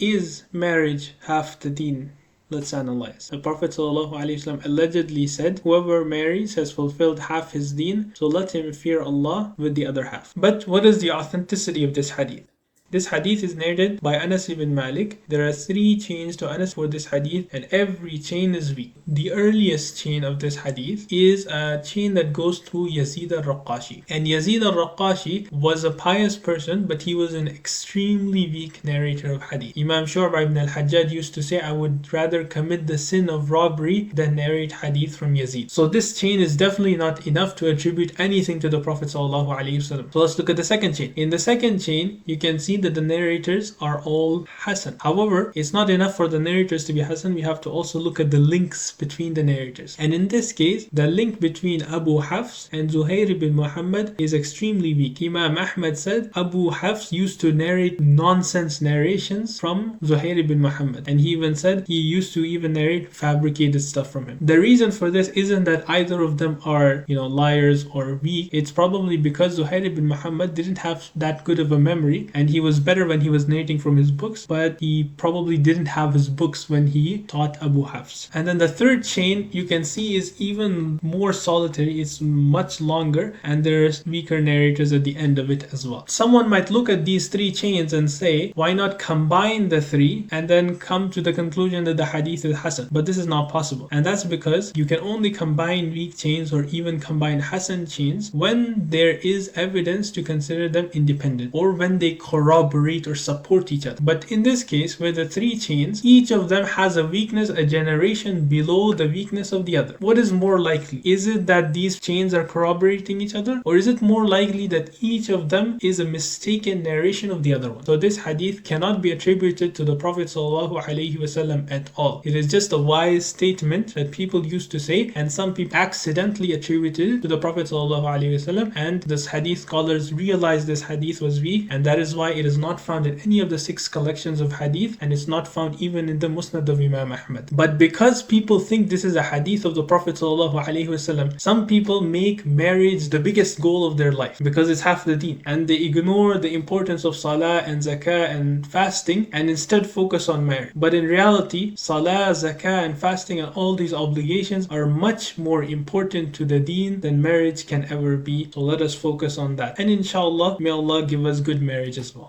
Is marriage half the deen? Let's analyze. The Prophet ﷺ allegedly said, whoever marries has fulfilled half his deen, so let him fear Allah with the other half. But what is the authenticity of this hadith? This hadith is narrated by Anas ibn Malik. There are 3 chains to Anas for this hadith, and every chain is weak. The earliest chain of this hadith is a chain that goes through Yazid al-Raqashi. And Yazid al-Raqashi was a pious person, but he was an extremely weak narrator of hadith. Imam Shu'bah ibn al-Hajjaj used to say, I would rather commit the sin of robbery than narrate hadith from Yazid. So this chain is definitely not enough to attribute anything to the Prophet ﷺ. So let's look at the second chain. In the second chain, you can see that the narrators are all Hasan. However, it's not enough for the narrators to be Hasan. We have to also look at the links between the narrators. And in this case, the link between Abu Hafs and Zuhair ibn Muhammad is extremely weak. Imam Ahmad said Abu Hafs used to narrate nonsense narrations from Zuhair ibn Muhammad. And he even said he used to even narrate fabricated stuff from him. The reason for this isn't that either of them are, liars or weak. It's probably because Zuhair ibn Muhammad didn't have that good of a memory, and he was better when he was narrating from his books, but he probably didn't have his books when he taught Abu Hafs. And then the third chain you can see is even more solitary. It's much longer, and there's weaker narrators at the end of it as well. Someone might look at these 3 chains and say, why not combine the 3 and then come to the conclusion that the hadith is Hasan? But this is not possible, and that's because you can only combine weak chains or even combine Hasan chains when there is evidence to consider them independent, or when they corroborate or support each other. But in this case, where the 3 chains, each of them has a weakness a generation below the weakness of the other. What is more likely? Is it that these chains are corroborating each other, or is it more likely that each of them is a mistaken narration of the other one? So this hadith cannot be attributed to the Prophet ﷺ at all. It is just a wise statement that people used to say, and some people accidentally attributed it to the Prophet ﷺ, and this hadith scholars realized this hadith was weak, and that is why it is not found in any of the 6 collections of hadith, and it's not found even in the Musnad of Imam Ahmad. But because people think this is a hadith of the Prophet ﷺ, some people make marriage the biggest goal of their life because it's half the deen, and they ignore the importance of salah and zakah and fasting and instead focus on marriage. But in reality, salah, zakah and fasting and all these obligations are much more important to the deen than marriage can ever be. So let us focus on that, and inshallah may Allah give us good marriage as well.